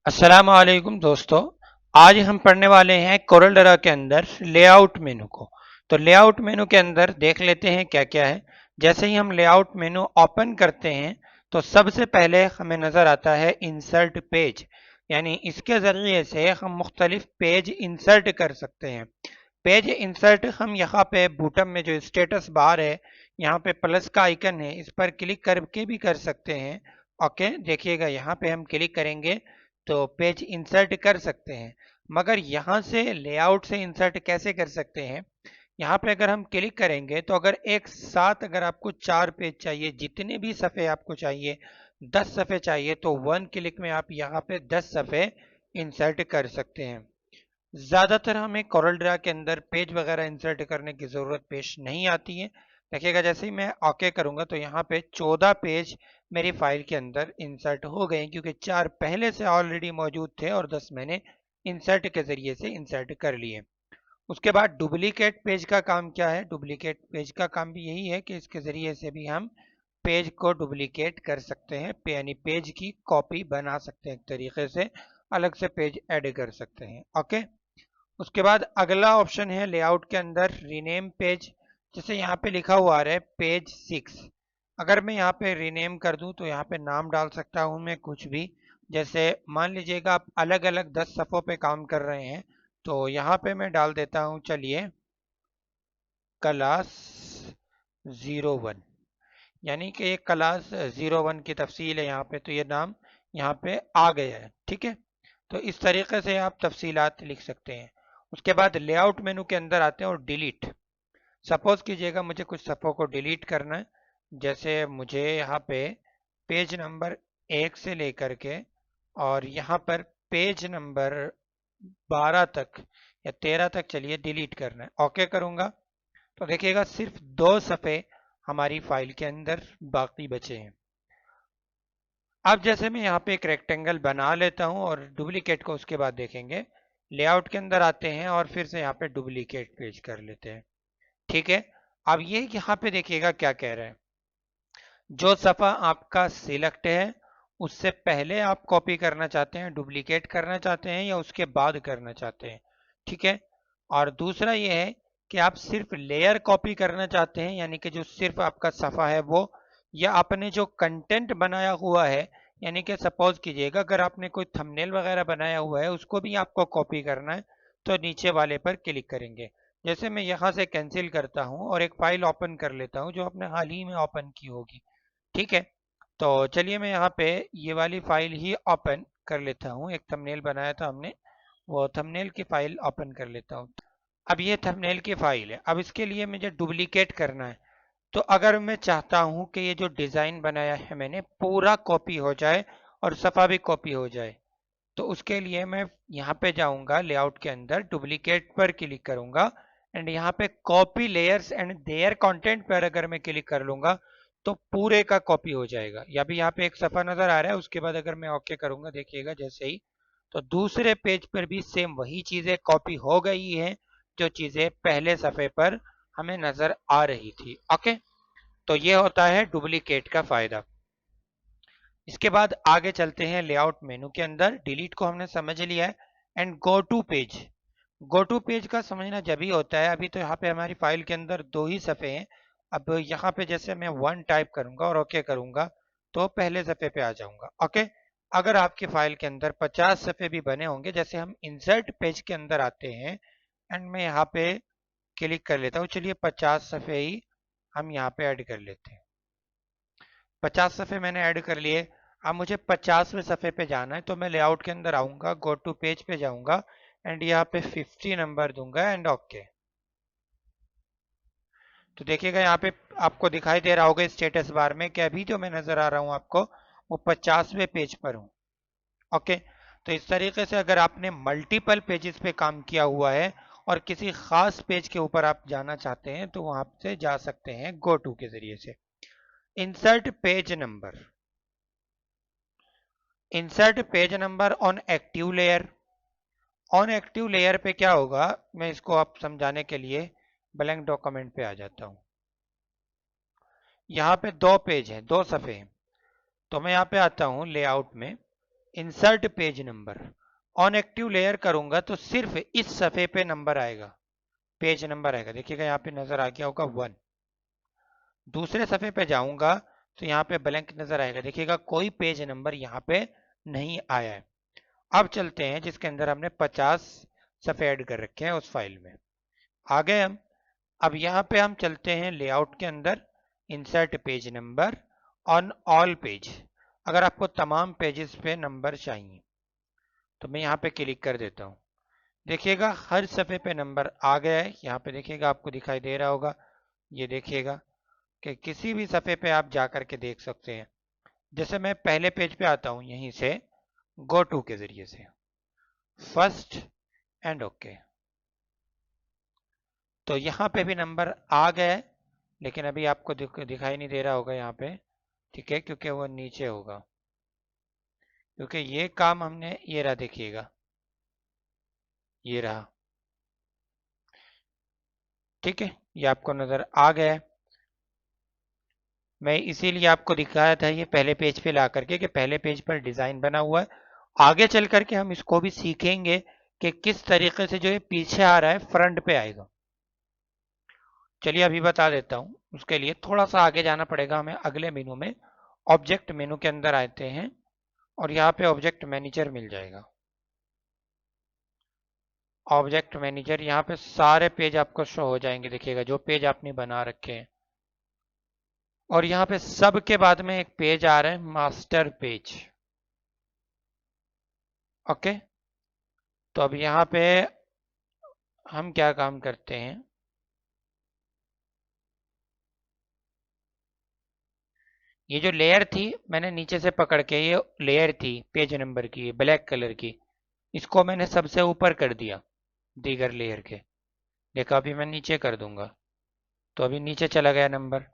अस्सलाम वालेकुम दोस्तों। आज हम पढ़ने वाले हैं कोरल ड्रा के अंदर लेआउट मेनू को। तो लेआउट मेनू के अंदर देख लेते हैं क्या क्या है। जैसे ही हम लेआउट मेनू ओपन करते हैं तो सबसे पहले हमें नज़र आता है इंसर्ट पेज, यानी इसके ज़रिए से हम मुख्तलिफ पेज इंसर्ट कर सकते हैं। पेज इंसर्ट हम यहाँ पे बॉटम में जो स्टेटस बार है, यहाँ पे प्लस का आइकन है, इस पर क्लिक करके भी कर सकते हैं। ओके, देखिएगा यहाँ पे हम क्लिक करेंगे तो पेज इंसर्ट कर सकते हैं। मगर यहाँ से लेआउट से इंसर्ट कैसे कर सकते हैं? यहाँ पे अगर हम क्लिक करेंगे तो अगर एक साथ अगर आपको 4 पेज चाहिए, जितने भी सफ़े आपको चाहिए, 10 सफ़े चाहिए, तो 1 क्लिक में आप यहाँ पे 10 सफ़े इंसर्ट कर सकते हैं। ज़्यादातर हमें कोरल ड्रा के अंदर पेज वगैरह इंसर्ट करने की ज़रूरत पेश नहीं आती है। देखिएगा जैसे ही मैं ओके करूँगा तो यहाँ पे 14 पेज मेरी फाइल के अंदर इंसर्ट हो गए, क्योंकि 4 पहले से ऑलरेडी मौजूद थे और 10 मैंने इंसर्ट के ज़रिए से इंसर्ट कर लिए। उसके बाद डुप्लीकेट पेज का काम क्या है? डुप्लीकेट पेज का काम भी यही है कि इसके ज़रिए से भी हम पेज को डुप्लीकेट कर सकते हैं, यानी पेज की कॉपी बना सकते हैं, एक तरीके से अलग से पेज ऐड कर सकते हैं। ओके, उसके बाद अगला ऑप्शन है लेआउट के अंदर रीनेम पेज। जैसे यहाँ पे लिखा हुआ है पेज 6, अगर मैं यहाँ पे रीनेम कर दूं तो यहाँ पे नाम डाल सकता हूँ मैं कुछ भी। जैसे मान लीजिएगा आप अलग अलग 10 सफ़ों पे काम कर रहे हैं, तो यहाँ पे मैं डाल देता हूँ, चलिए, क्लास 01, यानी कि एक क्लास 01 की तफसील है यहाँ पे, तो ये नाम यहाँ पे आ गया है। ठीक है, तो इस तरीके से आप तफसीलात लिख सकते हैं। उसके बाद लेआउट मेनू के अंदर आते हैं और डिलीट। सपोज कीजिएगा मुझे कुछ सफ़ों को डिलीट करना है। जैसे मुझे यहाँ पे पेज नंबर 1 से लेकर के और यहाँ पर पेज नंबर 12 तक या 13 तक, चलिए, डिलीट करना है। ओके करूँगा तो देखिएगा सिर्फ 2 सफ़े हमारी फाइल के अंदर बाकी बचे हैं। अब जैसे मैं यहाँ पे एक रेक्टेंगल बना लेता हूँ और डुप्लीकेट को उसके बाद देखेंगे। लेआउट के अंदर आते हैं और फिर से यहाँ पे डुप्लीकेट पेज कर लेते हैं। ठीक है, अब ये यहाँ पे देखिएगा क्या कह रहे हैं। जो सफ़ा आपका सिलेक्ट है उससे पहले आप कॉपी करना चाहते हैं, डुप्लीकेट करना चाहते हैं, या उसके बाद करना चाहते हैं। ठीक है, और दूसरा ये है कि आप सिर्फ लेयर कॉपी करना चाहते हैं, यानी कि जो सिर्फ आपका सफ़ा है वो, या आपने जो कंटेंट बनाया हुआ है, यानी कि सपोज कीजिएगा अगर आपने कोई थंबनेल वगैरह बनाया हुआ है उसको भी आपको कॉपी करना है, तो नीचे वाले पर क्लिक करेंगे। जैसे मैं यहाँ से कैंसिल करता हूँ और एक फाइल ओपन कर लेता हूँ जो आपने हाल ही में ओपन की होगी। ठीक है, तो चलिए मैं यहाँ पे ये वाली फाइल ही ओपन कर लेता हूँ। एक थंबनेल बनाया था हमने, वो थंबनेल की फाइल ओपन कर लेता हूँ। अब ये थंबनेल की फाइल है। अब इसके लिए मुझे डुप्लीकेट करना है। तो अगर मैं चाहता हूँ कि ये जो डिज़ाइन बनाया है मैंने पूरा कॉपी हो जाए और सफ़ा भी कॉपी हो जाए, तो उसके लिए मैं यहाँ पे जाऊँगा, लेआउट के अंदर डुप्लीकेट पर क्लिक करूँगा एंड यहाँ पे copy layers and their content पर अगर मैं क्लिक कर लूँगा तो पूरे का कॉपी हो जाएगा। या भी यहाँ पे एक सफ़ा नज़र आ रहा है, उसके बाद अगर मैं ओके करूँगा, देखिएगा जैसे ही, तो दूसरे पेज पर भी सेम वही चीज़ें कॉपी हो गई हैं जो चीज़ें पहले सफ़े पर हमें नज़र आ रही थी। ओके, तो ये होता है डुप्लीकेट का फ़ायदा। इसके बाद आगे चलते हैं लेआउट मेनू के अंदर। डिलीट को हमने समझ लिया है and go to page. Go to page का समझना जब ही होता है, अभी तो यहाँ पे हमारी फाइल के अंदर 2 ही सफ़े हैं। अब यहाँ पे जैसे मैं 1 टाइप करूंगा और ओके करूंगा तो पहले सफ़े पे आ जाऊंगा। ओके, अगर आपकी फाइल के अंदर 50 सफ़े भी बने होंगे, जैसे हम इंसर्ट पेज के अंदर आते हैं एंड मैं यहाँ पे क्लिक कर लेता हूँ, चलिए 50 सफ़े ही हम यहाँ पे ऐड कर लेते हैं। 50 सफ़े मैंने ऐड कर लिए। अब मुझे 50वें सफ़े पे जाना है, तो मैं लेआउट के अंदर आऊँगा, गो टू पेज पे जाऊँगा एंड यहाँ पे 50 नंबर दूंगा एंड ओके। तो देखिएगा यहाँ पे आपको दिखाई दे रहा होगा स्टेटस बार में कि अभी जो मैं नज़र आ रहा हूँ आपको, वो 50वें पेज पर हूँ। ओके, तो इस तरीके से अगर आपने मल्टीपल पेजेस पे काम किया हुआ है और किसी खास पेज के ऊपर आप जाना चाहते हैं तो वहाँ से जा सकते हैं गो टू के ज़रिए से। Insert page number. Insert page number on active layer. On active layer पे क्या होगा, मैं इसको आप समझाने के लिए ब्लैंक डॉक्यूमेंट पे आ जाता हूँ। यहाँ पे 2 पेज हैं, 2 सफ़े हैं, तो मैं यहाँ पे आता हूँ लेआउट में, insert page number, on active layer करूंगा तो सिर्फ इस सफ़े पे नंबर आएगा, पेज नंबर आएगा। देखिएगा यहाँ पे नजर आ गया होगा 1। दूसरे सफ़े पे जाऊंगा तो यहाँ पे ब्लैंक नजर आएगा, देखिएगा कोई पेज नंबर यहाँ पे नहीं आया है। अब चलते हैं जिसके अंदर हमने 50 सफ़े ऐड कर रखे हैं उस फाइल में, आ गए हम। अब यहाँ पे हम चलते हैं लेआउट के अंदर, insert page number on all page. अगर आपको तमाम पेजेस पे नंबर चाहिए तो मैं यहाँ पे क्लिक कर देता हूँ। देखिएगा हर सफ़े पे नंबर आ गया है। यहाँ पे देखिएगा आपको दिखाई दे रहा होगा, ये देखिएगा कि किसी भी सफ़े पे आप जा कर के देख सकते हैं। जैसे मैं पहले पेज पे आता हूँ, यहीं से गो टू के जरिए से फर्स्ट एंड ओके, तो यहाँ पे भी नंबर आ गया है, लेकिन अभी आपको दिखाई नहीं दे रहा होगा यहाँ पे, ठीक है, क्योंकि वो नीचे होगा, क्योंकि ये काम हमने, ये रहा देखिएगा, ये रहा, ठीक है, ये आपको नजर आ गया है। मैं इसीलिए आपको दिखाया था ये पहले पेज पे ला करके कि पहले पेज पर डिजाइन बना हुआ है। आगे चल करके हम इसको भी सीखेंगे कि किस तरीके से जो ये पीछे आ रहा है फ्रंट पे आएगा। चलिए अभी बता देता हूं, उसके लिए थोड़ा सा आगे जाना पड़ेगा हमें। अगले मेनू में ऑब्जेक्ट मेनू के अंदर आते हैं और यहाँ पे ऑब्जेक्ट मैनेजर मिल जाएगा। ऑब्जेक्ट मैनेजर, यहाँ पे सारे पेज आपको शो हो जाएंगे, देखिएगा जो पेज आपने बना रखे हैं। और यहाँ पे सब के बाद में एक पेज आ रहा है, मास्टर पेज। ओके, तो अब यहाँ पे हम क्या काम करते हैं, ये जो लेयर थी मैंने नीचे से पकड़ के, ये लेयर थी पेज नंबर की ब्लैक कलर की, इसको मैंने सबसे ऊपर कर दिया दीगर लेयर के। देखा, अभी मैं नीचे कर दूंगा तो अभी नीचे चला गया नंबर।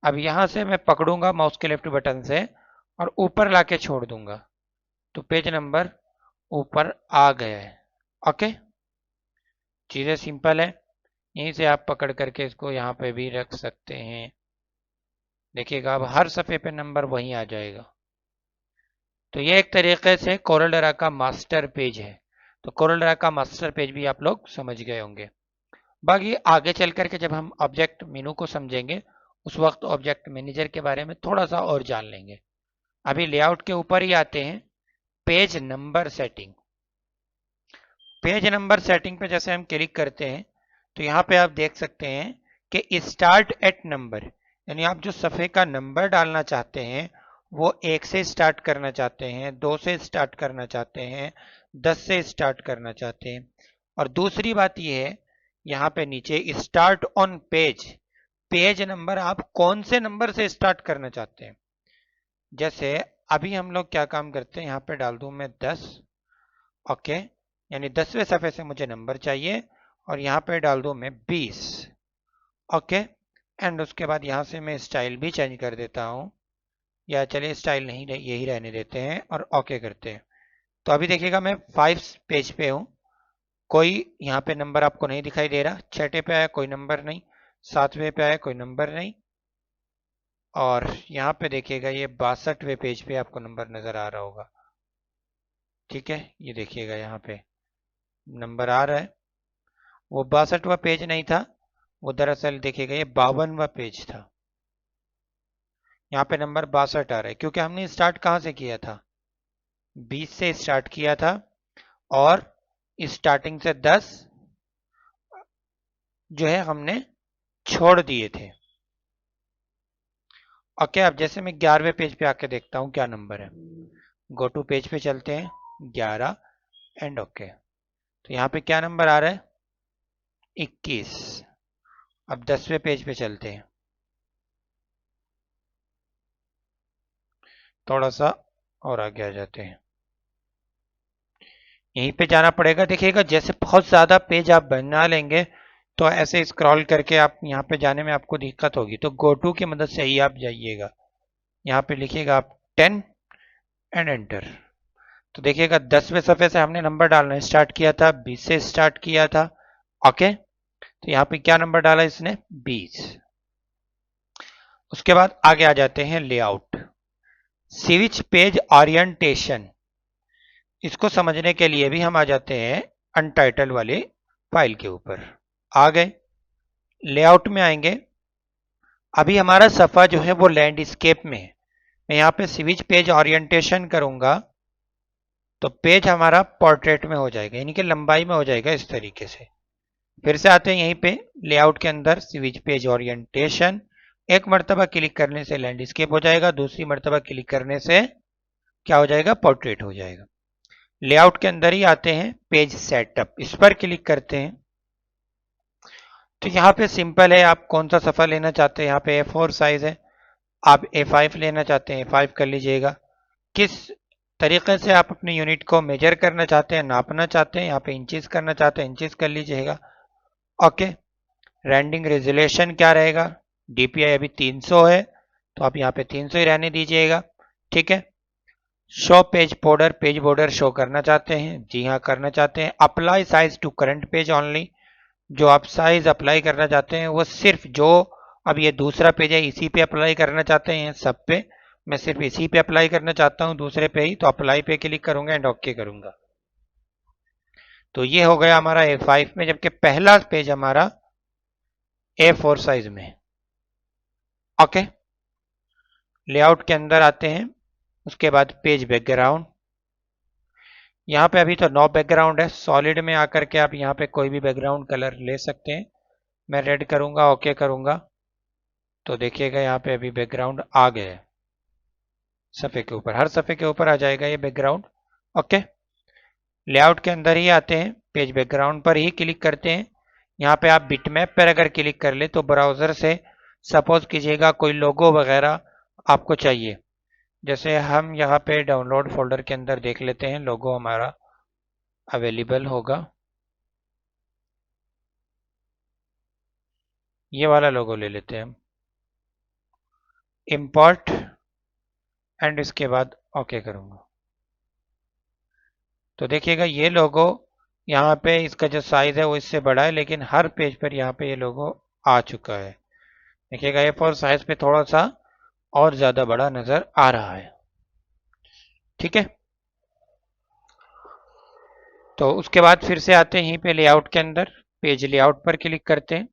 अब यहां से मैं पकड़ूंगा माउस के लेफ्ट बटन से और ऊपर लाके छोड़ दूंगा तो पेज नंबर ऊपर आ गया है। ओके, चीजें सिंपल है, यहीं से आप पकड़ करके इसको यहाँ पे भी रख सकते हैं। देखिएगा अब हर सफ़े पे नंबर वहीं आ जाएगा। तो ये एक तरीके से कोरलड्रा का मास्टर पेज है। तो कोरलड्रा का मास्टर पेज भी आप लोग समझ गए होंगे। बाकी आगे चल करके जब हम ऑब्जेक्ट मेनू को समझेंगे उस वक्त ऑब्जेक्ट मैनेजर के बारे में थोड़ा सा और जान लेंगे। अभी लेआउट के ऊपर ही आते हैं, page number setting. Page number setting पे जैसे हम क्लिक करते हैं तो यहाँ पे आप देख सकते हैं कि स्टार्ट एट नंबर, यानी आप जो सफ़े का नंबर डालना चाहते हैं वो 1 से स्टार्ट करना चाहते हैं, 2 से स्टार्ट करना चाहते हैं, 10 से स्टार्ट करना चाहते हैं। और दूसरी बात ये है, यहाँ पे नीचे start on page, page number आप कौन से नंबर से स्टार्ट करना चाहते हैं। जैसे अभी हम लोग क्या काम करते हैं, यहाँ पे डाल दूं मैं 10। ओके, यानी 10वें सफ़े से मुझे नंबर चाहिए और यहाँ पे डाल दूं मैं 20। ओके, एंड उसके बाद यहाँ से मैं स्टाइल भी चेंज कर देता हूँ, या चलिए स्टाइल नहीं, यही रहने देते हैं और ओके करते हैं। तो अभी देखिएगा मैं 5 पेज पे हूँ, कोई यहाँ पे नंबर आपको नहीं दिखाई दे रहा। 6 पे आया कोई नंबर नहीं, 7वें पे आया कोई नंबर नहीं, और यहाँ पे देखिएगा ये 62वें पेज पे आपको नंबर नजर आ रहा होगा। ठीक है, ये देखिएगा यहाँ पे नंबर आ रहा है। वो 62वां पेज नहीं था, वो दरअसल देखिएगा ये 52वां पेज था। यहाँ पे नंबर 62 आ रहा है क्योंकि हमने स्टार्ट कहाँ से किया था, 20 से स्टार्ट किया था और स्टार्टिंग से 10 जो है हमने छोड़ दिए थे। ओके, अब जैसे मैं 11वें पेज पे आके देखता हूँ क्या नंबर है, गो टू पेज पे चलते हैं, 11 एंड ओके। तो यहाँ पे क्या नंबर आ रहा है, 21। अब 10वें पेज पे चलते हैं, थोड़ा सा और आगे आ जाते हैं, यहीं पे जाना पड़ेगा। देखिएगा जैसे बहुत ज्यादा पेज आप बना लेंगे तो ऐसे स्क्रॉल करके आप यहाँ पे जाने में आपको दिक्कत होगी, तो गो टू की मदद से ही आप जाइएगा। यहाँ पे लिखिएगा आप 10 एंड एंटर। तो देखिएगा 10वें सफ़े से हमने नंबर डालना स्टार्ट किया था, 20 से स्टार्ट किया था। ओके, तो यहाँ पे क्या नंबर डाला इसने, 20। उसके बाद आगे आ जाते हैं लेआउट, स्विच पेज ओरिएंटेशन। इसको समझने के लिए भी हम आ जाते हैं अनटाइटल वाली फाइल के ऊपर। आ गए, लेआउट में आएंगे। अभी हमारा सफ़ा जो है वो लैंडस्केप में है। मैं यहाँ पे स्विच पेज ओरिएंटेशन करूंगा तो पेज हमारा पोर्ट्रेट में हो जाएगा, यानी कि लंबाई में हो जाएगा इस तरीके से। फिर से आते हैं यहीं पे लेआउट के अंदर, स्विच पेज ओरिएंटेशन। एक मरतबा क्लिक करने से लैंडस्केप हो जाएगा, दूसरी मरतबा क्लिक करने से क्या हो जाएगा, पोर्ट्रेट हो जाएगा। लेआउट के अंदर ही आते हैं पेज सेटअप, इस पर क्लिक करते हैं। तो यहाँ पे सिंपल है, आप कौन सा सफ़ा लेना चाहते हैं। यहाँ पे A4 साइज है, आप A5 लेना चाहते हैं A5 कर लीजिएगा। किस तरीके से आप अपनी यूनिट को मेजर करना चाहते हैं, नापना चाहते हैं, यहाँ पे इंचेस करना चाहते हैं इंचेस कर लीजिएगा। ओके, रेंडरिंग रेजोल्यूशन क्या रहेगा, DPI अभी 300 है तो आप यहाँ पे 300 ही रहने दीजिएगा। ठीक है, शो पेज बॉर्डर शो करना चाहते हैं, जी हाँ करना चाहते हैं। Apply size to current page only, जो आप साइज अप्लाई करना चाहते हैं वो सिर्फ जो अब ये दूसरा पेज है इसी पे अप्लाई करना चाहते हैं, सब पे। मैं सिर्फ इसी पे अप्लाई करना चाहता हूँ, दूसरे पे ही, तो अप्लाई पे क्लिक करूंगा एंड ओके करूंगा। तो ये हो गया हमारा A5 में, जबकि पहला पेज हमारा A4 साइज में। ओके, लेआउट के अंदर आते हैं, उसके बाद पेज बैकग्राउंड। यहाँ पे अभी तो नो बैकग्राउंड है, सॉलिड में आकर के आप यहाँ पे कोई भी बैकग्राउंड कलर ले सकते हैं। मैं रेड करूंगा, ओके करूंगा, तो देखिएगा यहाँ पे अभी बैकग्राउंड आ गया है सफ़े के ऊपर, हर सफ़े के ऊपर आ जाएगा ये बैकग्राउंड। ओके, लेआउट के अंदर ही आते हैं, पेज बैकग्राउंड पर ही क्लिक करते हैं। यहाँ पे आप बिटमैप पर अगर क्लिक कर ले तो ब्राउज़र से सपोज कीजिएगा कोई लोगो वगैरह आपको चाहिए, जैसे हम यहाँ पे डाउनलोड फोल्डर के अंदर देख लेते हैं, लोगो हमारा अवेलेबल होगा, ये वाला लोगो ले लेते हैं हम, इंपोर्ट एंड इसके बाद ओके करूँगा। तो देखिएगा ये लोगो यहाँ पे इसका जो साइज है वो इससे बड़ा है, लेकिन हर पेज पर यहाँ पे ये लोगो आ चुका है। देखिएगा A4 साइज पे थोड़ा सा और ज़्यादा बड़ा नज़र आ रहा है। ठीक है, तो उसके बाद फिर से आते हैं यहीं पे लेआउट के अंदर, पेज लेआउट पर क्लिक करते हैं।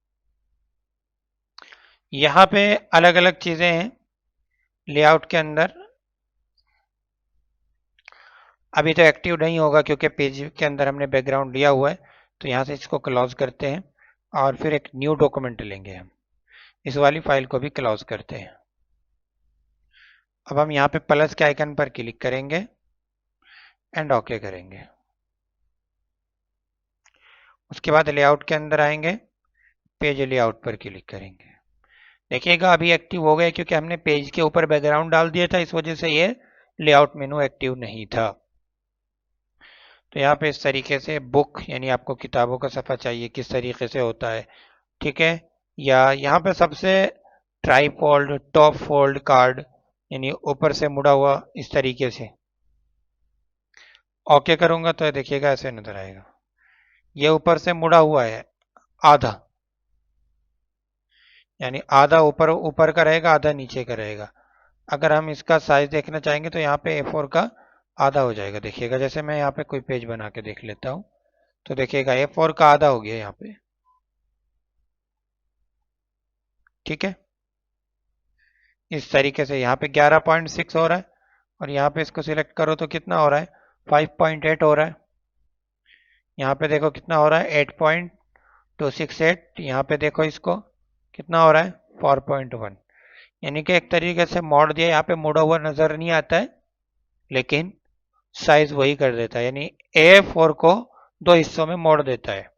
यहाँ पे अलग अलग चीज़ें हैं लेआउट के अंदर, अभी तो एक्टिव नहीं होगा क्योंकि पेज के अंदर हमने बैकग्राउंड लिया हुआ है। तो यहाँ से इसको क्लोज करते हैं और फिर एक न्यू डॉक्यूमेंट लेंगे हम, इस वाली फाइल को भी क्लोज करते हैं। अब हम यहाँ पे प्लस के आइकन पर क्लिक करेंगे एंड ओके करेंगे। उसके बाद लेआउट के अंदर आएंगे, पेज लेआउट पर क्लिक करेंगे। देखिएगा अभी एक्टिव हो गया क्योंकि हमने पेज के ऊपर बैकग्राउंड डाल दिया था, इस वजह से ये लेआउट मेनू एक्टिव नहीं था। तो यहाँ पे इस तरीके से बुक यानी आपको किताबों का सफ़ा चाहिए किस तरीके से होता है, ठीक है। या यहाँ पे सबसे ट्राईफोल्ड, टॉप फोल्ड कार्ड यानी ऊपर से मुड़ा हुआ इस तरीके से ओके करूंगा तो देखिएगा ऐसे नजर आएगा, ये ऊपर से मुड़ा हुआ है आधा, यानी आधा ऊपर ऊपर का रहेगा आधा नीचे का रहेगा। अगर हम इसका साइज देखना चाहेंगे तो यहाँ पे A4 का आधा हो जाएगा। देखिएगा जैसे मैं यहाँ पे कोई पेज बना के देख लेता हूँ तो देखिएगा A4 का आधा हो गया यहाँ पे। ठीक है, इस तरीके से यहाँ पे 11.6 हो रहा है और यहाँ पे इसको सिलेक्ट करो तो कितना हो रहा है 5.8 हो रहा है। यहाँ पे देखो कितना हो रहा है 8.268, यहाँ पे देखो इसको कितना हो रहा है 4.1, यानी कि एक तरीके से मोड़ दिया, यहाँ पे मुड़ा हुआ नजर नहीं आता है लेकिन साइज वही कर देता है, यानी A4 को दो हिस्सों में मोड़ देता है,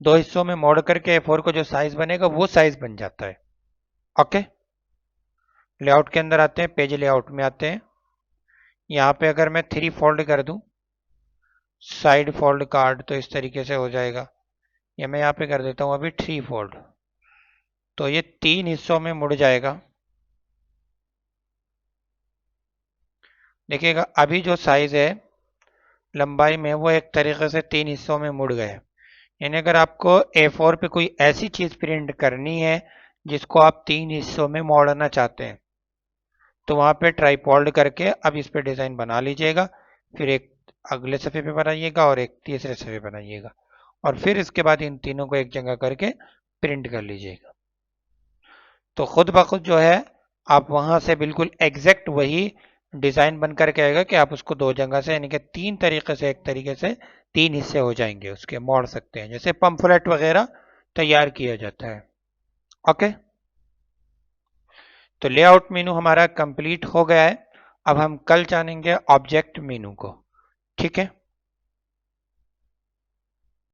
दो हिस्सों में मोड़ करके A4 को जो साइज बनेगा वो साइज बन जाता है। ओके, लेआउट के अंदर आते हैं, पेज लेआउट में आते हैं। यहाँ पे अगर मैं 3 फोल्ड कर दूं साइड फोल्ड कार्ड तो इस तरीके से हो जाएगा, या मैं यहाँ पे कर देता हूँ अभी 3 फोल्ड, तो ये 3 हिस्सों में मुड़ जाएगा। देखिएगा अभी जो साइज है लंबाई में वो एक तरीके से 3 हिस्सों में मुड़ गए, यानी अगर आपको A4 पे कोई ऐसी चीज प्रिंट करनी है जिसको आप 3 हिस्सों में मोड़ना चाहते हैं तो वहां पे ट्राईफोल्ड करके अब इस पे डिजाइन बना लीजिएगा, फिर एक अगले सफ़े पे बनाइएगा और एक तीसरे सफ़े बनाइएगा, और फिर इसके बाद इन तीनों को एक जगह करके प्रिंट कर लीजिएगा। तो खुद ब खुद जो है आप वहां से बिल्कुल एग्जैक्ट वही डिजाइन बन करके आएगा कि आप उसको दो जगह से, यानी कि तीन तरीके से, एक तरीके से तीन हिस्से हो जाएंगे, उसके मोड़ सकते हैं, जैसे पंफलेट वगैरह तैयार किया जाता है। ओके, तो लेआउट मेनू हमारा कंप्लीट हो गया है। अब हम कल जानेंगे ऑब्जेक्ट मेनू को। ठीक है।